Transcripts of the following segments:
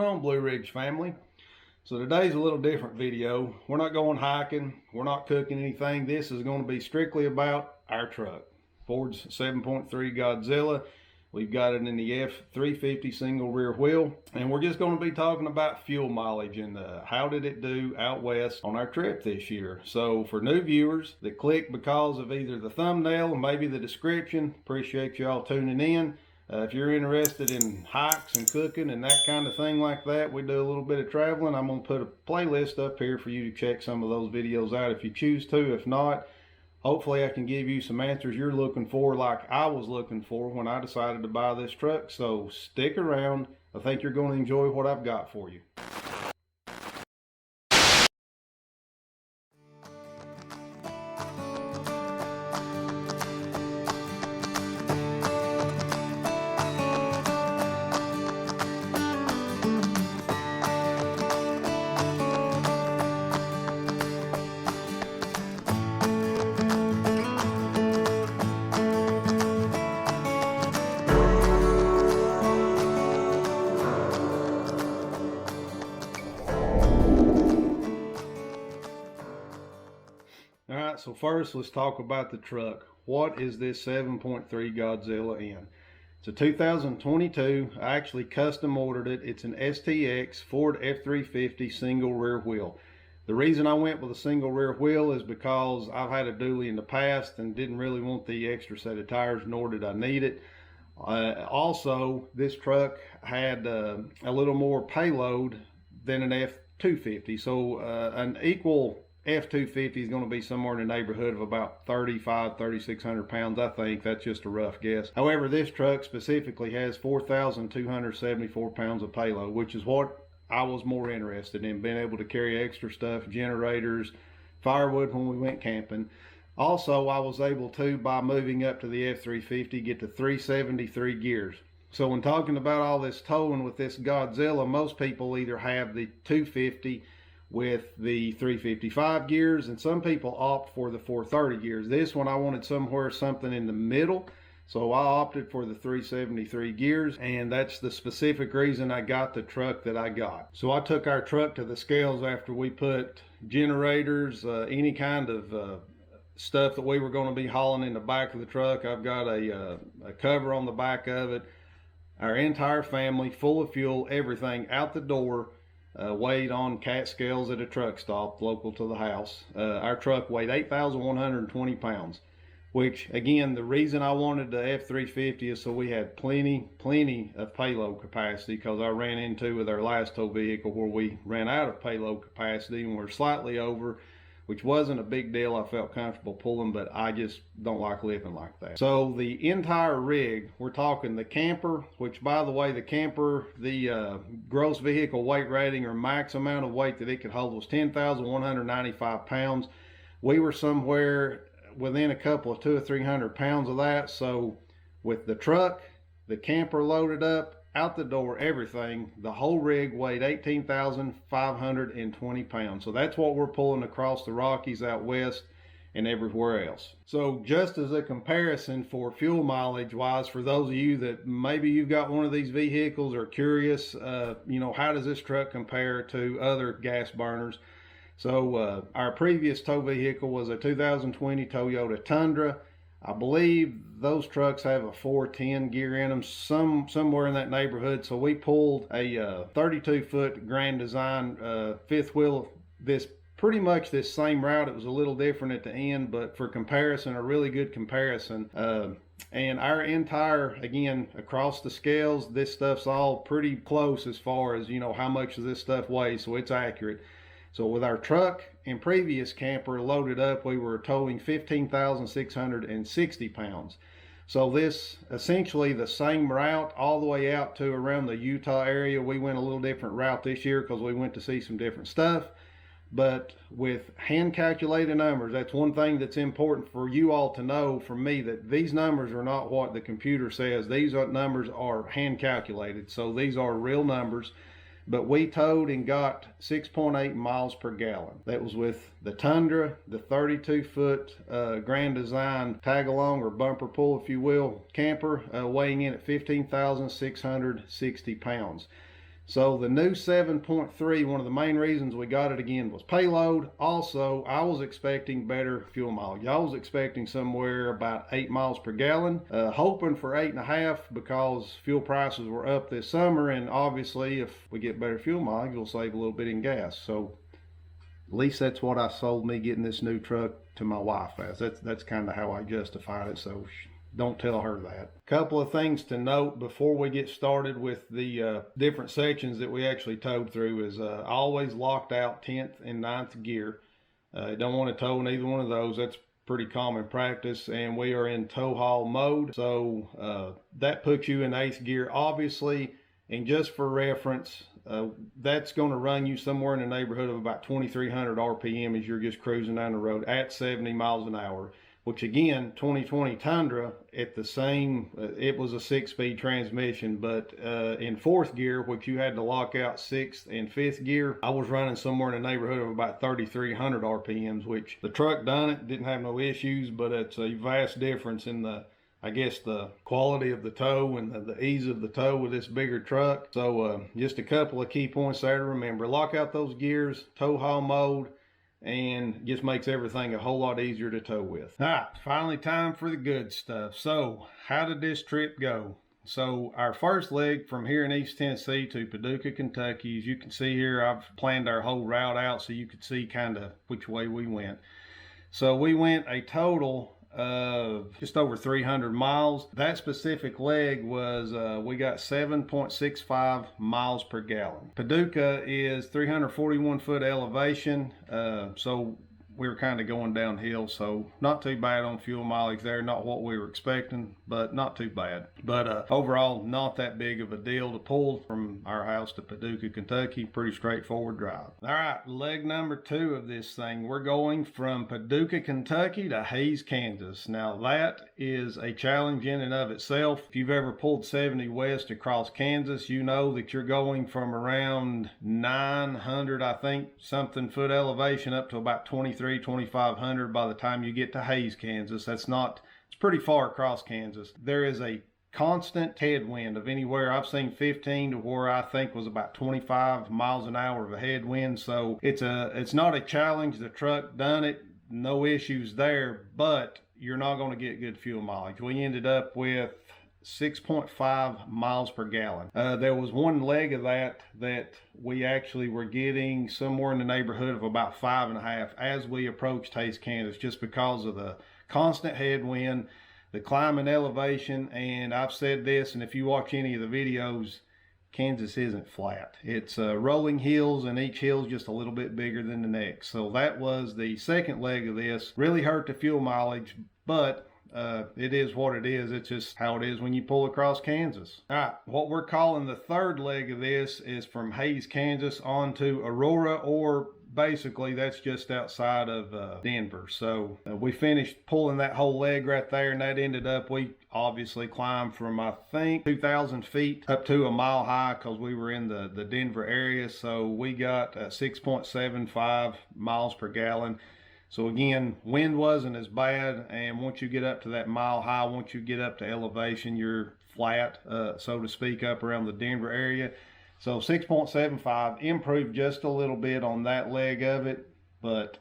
on, Blue Ridge family? So today's a little different video. We're not going hiking, we're not cooking anything. This is going to be strictly about our truck, Ford's 7.3 Godzilla. We've got it in the F350 single rear wheel, and we're just going to be talking about fuel mileage and how did it do out west on our trip this year. So for new viewers that click because of either the thumbnail or maybe the description, appreciate y'all tuning in. If you're interested in hikes and cooking and that kind of thing like that, we do a little bit of traveling. I'm going to put a playlist up here for you to check some of those videos out if you choose to. If not, hopefully I can give you some answers you're looking for like I was looking for when I decided to buy this truck. So stick around. I think you're going to enjoy what I've got for you. Alright, so first let's talk about the truck. What is this 7.3 Godzilla in? It's a 2022. I actually custom ordered it. It's an STX Ford F350 single rear wheel. The reason I went with a single rear wheel is because I've had a dually in the past and didn't really want the extra set of tires, nor did I need it. Also, this truck had a little more payload than an F250. So an equal F250 is going to be somewhere in the neighborhood of about 3,600 pounds. I think that's just a rough guess. However, this truck specifically has 4,274 pounds of payload, which is what I was more interested in, being able to carry extra stuff, generators, firewood when we went camping. Also, I was able to, by moving up to the F350, get to 373 gears. So when talking about all this towing with this Godzilla, most people either have the 250 with the 355 gears, and some people opt for the 430 gears. This one I wanted something in the middle, so I opted for the 373 gears, and that's the specific reason I got the truck that I got. So I took our truck to the scales after we put generators, any kind of stuff that we were going to be hauling in the back of the truck. I've got a cover on the back of it. Our entire family, full of fuel, everything out the door. Weighed on cat scales at a truck stop local to the house. Our truck weighed 8,120 pounds, which again, the reason I wanted the F350 is so we had plenty of payload capacity, because I ran into with our last tow vehicle where we ran out of payload capacity and we're slightly over, which wasn't a big deal. I felt comfortable pulling, but I just don't like living like that. So the entire rig, we're talking the camper, which by the way, the camper, the gross vehicle weight rating or max amount of weight that it could hold was 10,195 pounds. We were somewhere within a couple of 200 or 300 pounds of that. So with the truck, the camper loaded up, out the door, everything, the whole rig weighed 18,520 pounds. So that's what we're pulling across the Rockies out west and everywhere else. So just as a comparison for fuel mileage wise, for those of you that maybe you've got one of these vehicles or curious, you know, how does this truck compare to other gas burners? So our previous tow vehicle was a 2020 Toyota Tundra. I believe those trucks have a 410 gear in them, somewhere in that neighborhood. So we pulled a 32-foot Grand Design fifth wheel, pretty much this same route. It was a little different at the end, but for comparison, a really good comparison. And our entire, again, across the scales, this stuff's all pretty close as far as, you know, how much does this stuff weigh, so it's accurate. So with our truck and previous camper loaded up, we were towing 15,660 pounds. So this essentially the same route all the way out to around the Utah area. We went a little different route this year because we went to see some different stuff. But with hand calculated numbers, that's one thing that's important for you all to know from me, that these numbers are not what the computer says. These numbers are hand calculated. So these are real numbers. But we towed and got 6.8 miles per gallon. That was with the Tundra, the 32-foot Grand Design tag-along or bumper pull, if you will, camper, weighing in at 15,660 pounds. So the new 7.3, one of the main reasons we got it again was payload. Also, I was expecting better fuel mileage. I was expecting somewhere about 8 miles per gallon, hoping for 8.5 because fuel prices were up this summer, and obviously if we get better fuel mileage, we'll save a little bit in gas. So at least that's what I sold me getting this new truck to my wife as. That's kind of how I justified it. So don't tell her that. Couple of things to note before we get started with the different sections that we actually towed through is I always locked out 10th and 9th gear. Don't want to tow in either one of those. That's pretty common practice, and we are in tow haul mode. So that puts you in 8th gear, obviously, and just for reference, that's going to run you somewhere in the neighborhood of about 2,300 RPM as you're just cruising down the road at 70 miles an hour. Which again, 2020 Tundra at the same, it was a 6-speed transmission, but in 4th gear, which you had to lock out 6th and 5th gear, I was running somewhere in the neighborhood of about 3,300 RPMs, which the truck done it, didn't have no issues, but it's a vast difference in the, I guess, the quality of the tow and the ease of the tow with this bigger truck. So just a couple of key points there to remember. Lock out those gears, tow haul mode, and just makes everything a whole lot easier to tow with. All right, finally time for the good stuff. So how did this trip go? So our first leg from here in East Tennessee to Paducah, Kentucky, as you can see here, I've planned our whole route out so you could see kind of which way we went. So we went a total of just over 300 miles. That specific leg was, we got 7.65 miles per gallon. Paducah is 341 foot elevation, so we were kind of going downhill, so not too bad on fuel mileage there. Not what we were expecting, but not too bad. But overall, not that big of a deal to pull from our house to Paducah, Kentucky. Pretty straightforward drive. All right, leg number 2 of this thing. We're going from Paducah, Kentucky to Hays, Kansas. Now that is a challenge in and of itself. If you've ever pulled 70 west across Kansas, you know that you're going from around 900, I think, something foot elevation up to about 2,500 by the time you get to Hays, Kansas. It's pretty far across Kansas. There is a constant headwind of anywhere. I've seen 15 to where I think was about 25 miles an hour of a headwind. So it's not a challenge. The truck done it, no issues there, but you're not going to get good fuel mileage. We ended up with 6.5 miles per gallon. There was one leg of that we actually were getting somewhere in the neighborhood of about 5.5 as we approached Hays, Kansas, just because of the constant headwind, the climbing elevation. And I've said this, and if you watch any of the videos, Kansas isn't flat. It's rolling hills, and each hill's just a little bit bigger than the next. So that was the second leg of this. Really hurt the fuel mileage, but it is what it is. It's just how it is when you pull across Kansas. All right, what we're calling the third leg of this is from Hays, Kansas on to Aurora, or basically that's just outside of Denver. So we finished pulling that whole leg right there, and that ended up, we obviously climbed from, I think, 2,000 feet up to a mile high because we were in the Denver area. So we got 6.75 miles per gallon. So again, wind wasn't as bad, and once you get up to that mile high, once you get up to elevation, you're flat, so to speak, up around the Denver area. So 6.75, improved just a little bit on that leg of it, but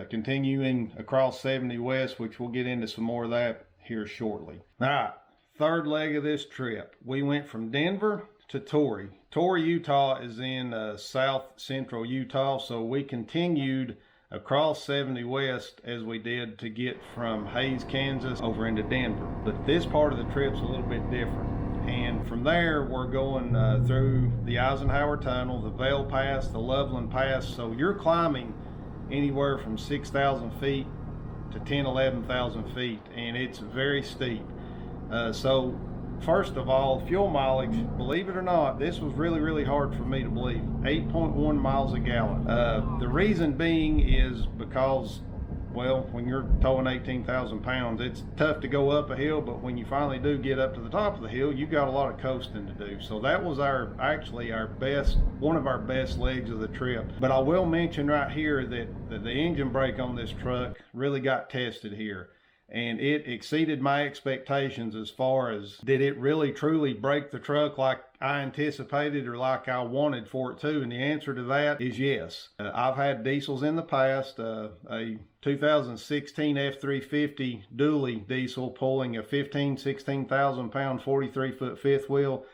continuing across 70 west, which we'll get into some more of that here shortly. All right, third leg of this trip. We went from Denver to Torrey. Torrey, Utah is in south central Utah, so we continued across 70 west as we did to get from Hays, Kansas over into Denver. But this part of the trip's a little bit different. And from there, we're going through the Eisenhower Tunnel, the Vail Pass, the Loveland Pass. So you're climbing anywhere from 6,000 feet to 10, 11,000 feet, and it's very steep. So first of all, fuel mileage, believe it or not, this was really hard for me to believe. 8.1 miles a gallon. The reason being is because, well, when you're towing 18,000 pounds, it's tough to go up a hill, but when you finally do get up to the top of the hill, you got a lot of coasting to do. So that was actually our best, one of our best legs of the trip. But I will mention right here that the engine brake on this truck really got tested here. And it exceeded my expectations as far as did it really truly brake the truck like I anticipated or like I wanted for it to? And the answer to that is yes. I've had diesels in the past, a 2016 F350 dually diesel pulling a 16,000 pound 43-foot fifth wheel.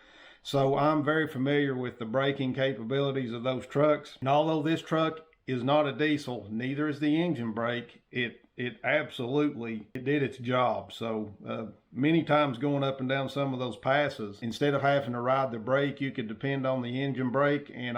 So I'm very familiar with the braking capabilities of those trucks. And although this truck is not a diesel, neither is the engine brake. It absolutely did its job. So many times going up and down some of those passes, instead of having to ride the brake, you could depend on the engine brake. And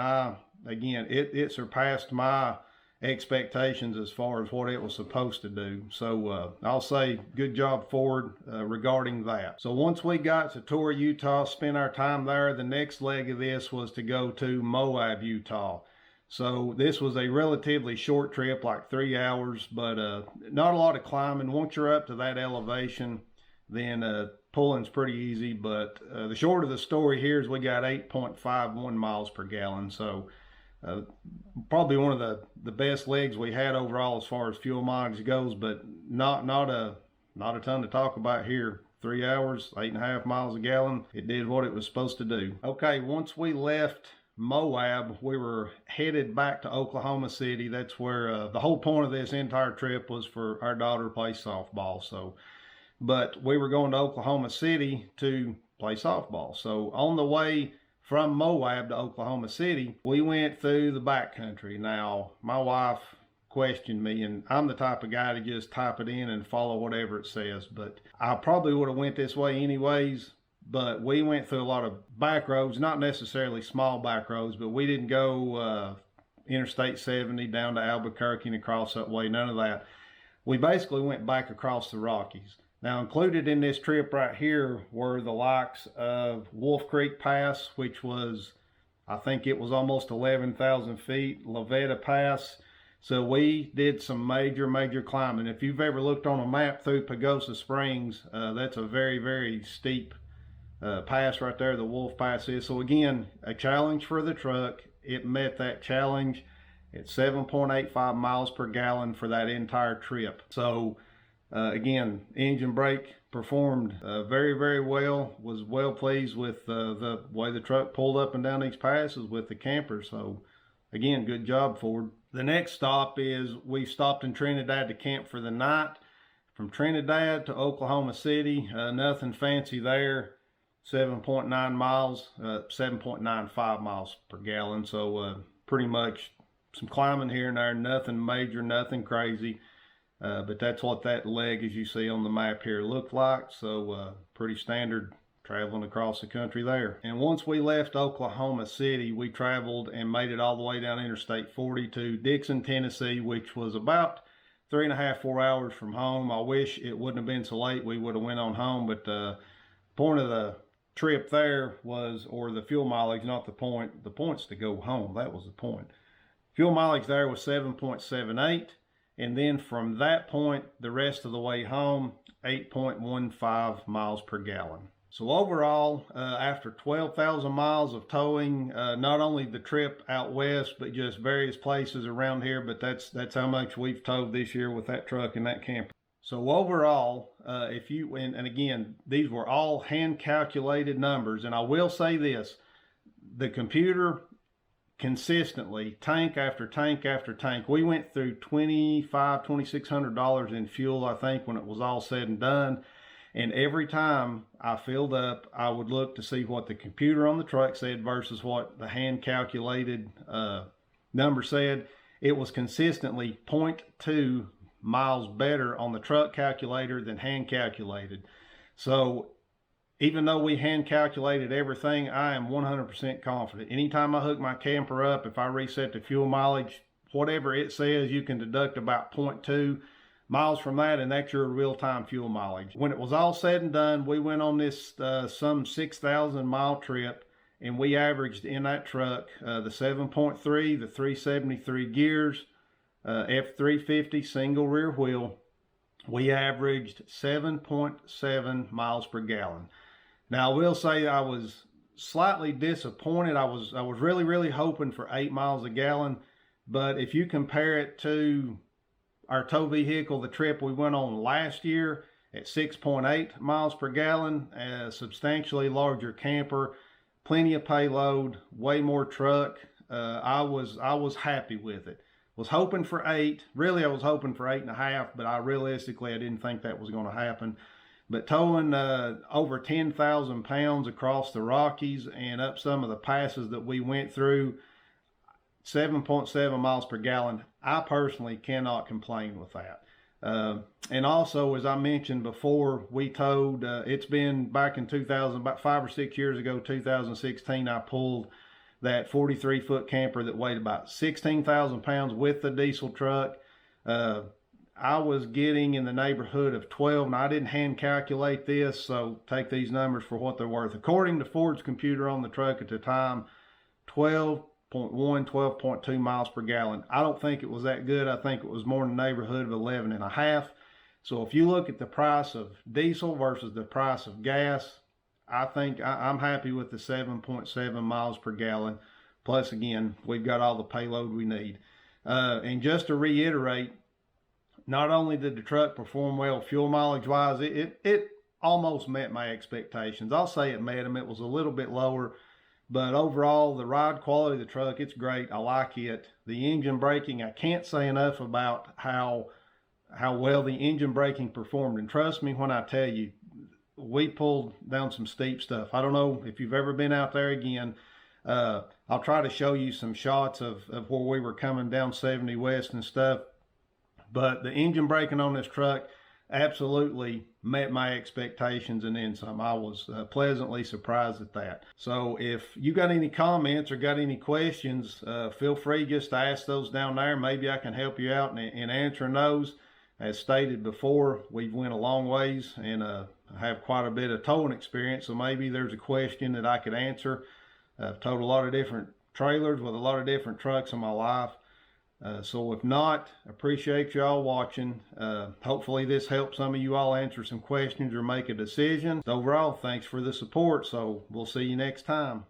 it surpassed my expectations as far as what it was supposed to do. So I'll say good job Ford regarding that. So once we got to Torrey, Utah, spent our time there, the next leg of this was to go to Moab, Utah. So this was a relatively short trip, like 3 hours, but not a lot of climbing. Once you're up to that elevation, then pulling's pretty easy. But the short of the story here is we got 8.51 miles per gallon. So probably one of the best legs we had overall as far as fuel mileage goes, but not a ton to talk about here. 3 hours, 8.5 miles a gallon. It did what it was supposed to do. Okay, once we left Moab, we were headed back to Oklahoma City. That's where the whole point of this entire trip was for our daughter to play softball. But we were going to Oklahoma City to play softball. So on the way from Moab to Oklahoma City, we went through the backcountry. Now, my wife questioned me, and I'm the type of guy to just type it in and follow whatever it says. But I probably would have went this way anyways. But we went through a lot of back roads, not necessarily small back roads, but we didn't go Interstate 70 down to Albuquerque and across that way, none of that. We basically went back across the Rockies. Now, included in this trip right here were the likes of Wolf Creek Pass, which was, I think it was almost 11,000 feet, Lavetta Pass. So we did some major climbing. If you've ever looked on a map through Pagosa Springs, that's a very, very steep pass right there, the Wolf Pass is. So again, a challenge for the truck. It met that challenge at 7.85 miles per gallon for that entire trip. So again, engine brake performed very well. Was well pleased with the way the truck pulled up and down these passes with the camper. So again, good job Ford. The next stop is we stopped in Trinidad to camp for the night. From Trinidad to Oklahoma City, nothing fancy there. 7.9 miles, 7.95 miles per gallon. So pretty much some climbing here and there, nothing major, nothing crazy. But that's what that leg, as you see on the map here, looked like. So pretty standard traveling across the country there. And once we left Oklahoma City, we traveled and made it all the way down Interstate 40 to Dixon, Tennessee, which was about 3.5, 4 hours from home. I wish it wouldn't have been so late. We would have went on home, but point of the trip there was, or the fuel mileage, not the point. The point's to go home. That was the point. Fuel mileage there was 7.78. And then from that point, the rest of the way home, 8.15 miles per gallon. So overall, after 12,000 miles of towing, not only the trip out west, but just various places around here, but that's how much we've towed this year with that truck and that camper. So overall, if you, and again, these were all hand calculated numbers. And I will say this, the computer consistently, tank after tank after tank, we went through $2,600 in fuel, I think, when it was all said and done. And every time I filled up, I would look to see what the computer on the truck said versus what the hand calculated number said. It was consistently 0.2 miles better on the truck calculator than hand calculated. So even though we hand calculated everything, I am 100% confident. Anytime I hook my camper up, if I reset the fuel mileage, whatever it says, you can deduct about 0.2 miles from that, and that's your real-time fuel mileage. When it was all said and done, we went on this some 6,000 mile trip, and we averaged in that truck the 7.3, the 373 gears, F350 single rear wheel. We averaged 7.7 miles per gallon. Now, I will say I was slightly disappointed. I was really hoping for 8 miles a gallon, but if you compare it to our tow vehicle, the trip we went on last year at 6.8 miles per gallon, a substantially larger camper, plenty of payload, way more truck. I was happy with it. Was hoping for 8. Really, I was hoping for 8.5, but I didn't think that was going to happen. But towing over 10,000 pounds across the Rockies and up some of the passes that we went through, 7.7 miles per gallon, I personally cannot complain with that. And also, as I mentioned before, we towed, it's been back in 2000, about 5 or 6 years ago, 2016, I pulled that 43-foot camper that weighed about 16,000 pounds with the diesel truck. I was getting in the neighborhood of 12, and I didn't hand calculate this, so take these numbers for what they're worth. According to Ford's computer on the truck at the time, 12.1, 12.2 miles per gallon. I don't think it was that good. I think it was more in the neighborhood of 11.5. So if you look at the price of diesel versus the price of gas, I think I'm happy with the 7.7 miles per gallon. Plus, again, we've got all the payload we need. And just to reiterate, not only did the truck perform well fuel mileage wise, it almost met my expectations. I'll say it met them. It was a little bit lower, but overall, the ride quality of the truck, it's great. I like it. The engine braking, I can't say enough about how well the engine braking performed. And trust me when I tell you, we pulled down some steep stuff. I don't know if you've ever been out there again. I'll try to show you some shots of where we were coming down 70 West and stuff. But the engine braking on this truck absolutely met my expectations and then some. I was pleasantly surprised at that. So if you got any comments or got any questions, feel free just to ask those down there. Maybe I can help you out in answering those. As stated before, we've went a long ways and have quite a bit of towing experience, so maybe there's a question that I could answer. I've towed a lot of different trailers with a lot of different trucks in my life. So if not, appreciate y'all watching. Hopefully this helps some of you all answer some questions or make a decision. Overall, thanks for the support, so we'll see you next time.